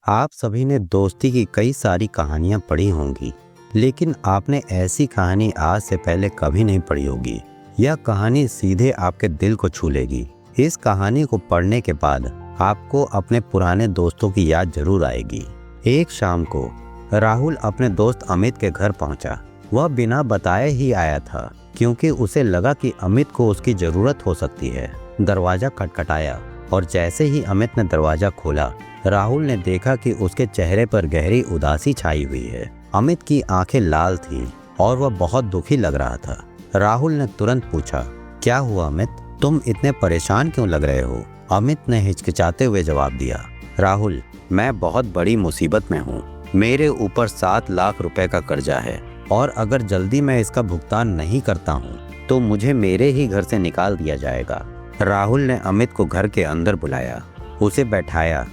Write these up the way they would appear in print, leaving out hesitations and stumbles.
आप सभी ने दोस्ती की कई सारी कहानियां पढ़ी होंगी, लेकिन आपने ऐसी कहानी आज से पहले कभी नहीं पढ़ी होगी। यह कहानी सीधे आपके दिल को छू लेगी। इस कहानी को पढ़ने के बाद आपको अपने पुराने दोस्तों की याद जरूर आएगी। एक शाम को राहुल अपने दोस्त अमित के घर पहुंचा। वह बिना बताए ही आया था, क्योंकि उसे लगा कि अमित को उसकी जरूरत हो सकती है। दरवाजा खटखटाया और जैसे ही अमित ने दरवाजा खोला, राहुल ने देखा कि उसके चेहरे पर गहरी उदासी छाई हुई है। अमित की आंखें लाल थीं और वह बहुत दुखी लग रहा था। राहुल ने तुरंत पूछा, क्या हुआ अमित, तुम इतने परेशान क्यों लग रहे हो? अमित ने हिचकिचाते हुए जवाब दिया, राहुल, मैं बहुत बड़ी मुसीबत में हूँ। मेरे ऊपर 7 लाख रुपए का कर्जा है और अगर जल्दी मैं इसका भुगतान नहीं करता हूँ तो मुझे मेरे ही घर से निकाल दिया जाएगा। राहुल ने अमित को घर के अंदर बुलाया, उसे बैठाया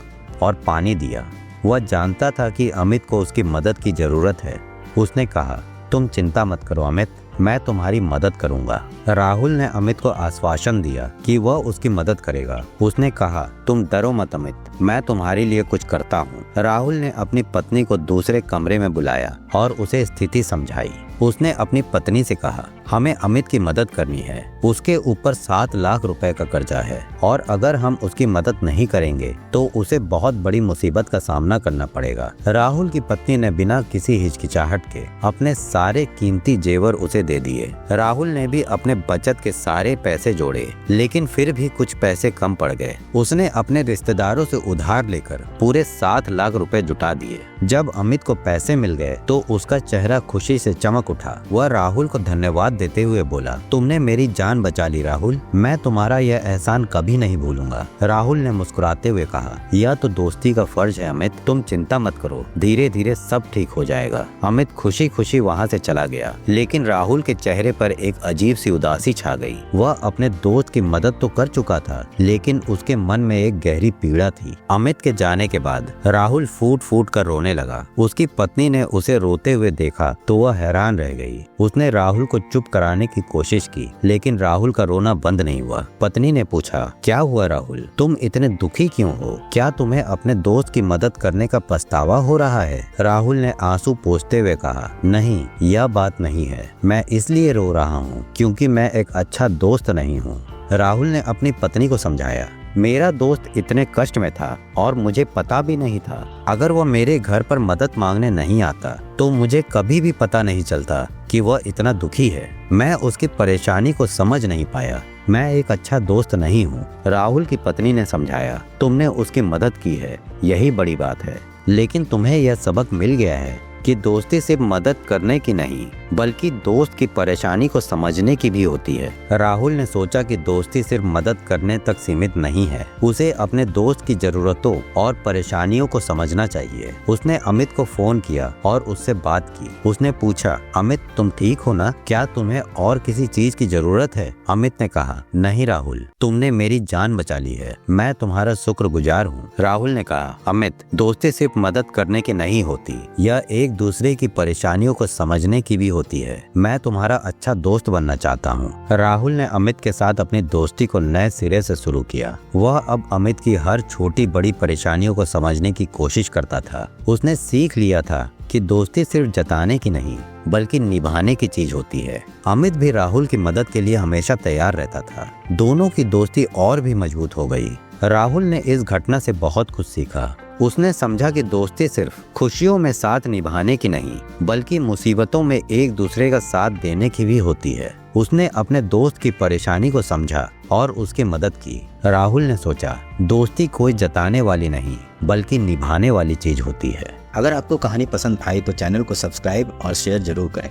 और पानी दिया। वह जानता था कि अमित को उसकी मदद की जरूरत है। उसने कहा, तुम चिंता मत करो अमित, मैं तुम्हारी मदद करूंगा। राहुल ने अमित को आश्वासन दिया कि वह उसकी मदद करेगा। उसने कहा, तुम डरो मत अमित, मैं तुम्हारे लिए कुछ करता हूँ। राहुल ने अपनी पत्नी को दूसरे कमरे में बुलाया और उसे स्थिति समझाई। उसने अपनी पत्नी से कहा, हमें अमित की मदद करनी है। उसके ऊपर 7 लाख रुपए का कर्जा है और अगर हम उसकी मदद नहीं करेंगे तो उसे बहुत बड़ी मुसीबत का सामना करना पड़ेगा। राहुल की पत्नी ने बिना किसी हिचकिचाहट के अपने सारे कीमती जेवर उसे दे दिए। राहुल ने भी अपने बचत के सारे पैसे जोड़े, लेकिन फिर भी कुछ पैसे कम पड़ गए। उसने अपने रिश्तेदारों से उधार लेकर पूरे 7 लाख रुपए जुटा दिए। जब अमित को पैसे मिल गए तो उसका चेहरा खुशी से चमक उठा। वह राहुल को धन्यवाद देते हुए बोला, तुमने मेरी जान बचा ली राहुल, मैं तुम्हारा यह एहसान कभी नहीं भूलूंगा। राहुल ने मुस्कुराते हुए कहा, यह तो दोस्ती का फर्ज है अमित, तुम चिंता मत करो, धीरे धीरे सब ठीक हो जाएगा। अमित खुशी खुशी वहाँ से चला गया, लेकिन राहुल के चेहरे पर एक अजीब सी उदासी छा गई। वह अपने दोस्त की मदद तो कर चुका था, लेकिन उसके मन में एक गहरी पीड़ा थी। अमित के जाने के बाद राहुल फूट फूट कर रोने लगा। उसकी पत्नी ने उसे रोते हुए देखा तो वह हैरान रह गई। उसने राहुल को चुप कराने की कोशिश की, लेकिन राहुल का रोना बंद नहीं हुआ। पत्नी ने पूछा, क्या हुआ राहुल, तुम इतने दुखी क्यों हो? क्या तुम्हें अपने दोस्त की मदद करने का पछतावा हो रहा है? राहुल ने आंसू पोंछते हुए कहा, नहीं, यह बात नहीं है। मैं इसलिए रो रहा हूँ क्योंकि मैं एक अच्छा दोस्त नहीं हूँ। राहुल ने अपनी पत्नी को समझाया, मेरा दोस्त इतने कष्ट में था और मुझे पता भी नहीं था। अगर वह मेरे घर पर मदद मांगने नहीं आता तो मुझे कभी भी पता नहीं चलता कि वह इतना दुखी है। मैं उसकी परेशानी को समझ नहीं पाया। मैं एक अच्छा दोस्त नहीं हूँ। राहुल की पत्नी ने समझाया, तुमने उसकी मदद की है, यही बड़ी बात है। लेकिन तुम्हें यह सबक मिल गया है कि दोस्ती सिर्फ मदद करने की नहीं, बल्कि दोस्त की परेशानी को समझने की भी होती है। राहुल ने सोचा कि दोस्ती सिर्फ मदद करने तक सीमित नहीं है, उसे अपने दोस्त की जरूरतों और परेशानियों को समझना चाहिए। उसने अमित को फोन किया और उससे बात की। उसने पूछा, अमित, तुम ठीक हो ना? क्या तुम्हें और किसी चीज की जरूरत है? अमित ने कहा, नहीं राहुल, तुमने मेरी जान बचा ली है, मैं तुम्हारा शुक्रगुजार हूँ। राहुल ने कहा, अमित, दोस्ती सिर्फ मदद करने की नहीं होती, यह एक दूसरे की परेशानियों को समझने की भी होती है। मैं तुम्हारा अच्छा दोस्त बनना चाहता हूँ। राहुल ने अमित के साथ अपनी दोस्ती को नए सिरे से शुरू किया। वह अब अमित की हर छोटी बड़ी परेशानियों को समझने की कोशिश करता था। उसने सीख लिया था कि दोस्ती सिर्फ जताने की नहीं, बल्कि निभाने की चीज होती है। अमित भी राहुल की मदद के लिए हमेशा तैयार रहता था। दोनों की दोस्ती और भी मजबूत हो गई। राहुल ने इस घटना से बहुत कुछ सीखा। उसने समझा कि दोस्ती सिर्फ खुशियों में साथ निभाने की नहीं, बल्कि मुसीबतों में एक दूसरे का साथ देने की भी होती है। उसने अपने दोस्त की परेशानी को समझा और उसकी मदद की। राहुल ने सोचा, दोस्ती कोई जताने वाली नहीं, बल्कि निभाने वाली चीज होती है। अगर आपको कहानी पसंद आई तो चैनल को सब्सक्राइब और शेयर जरूर करें।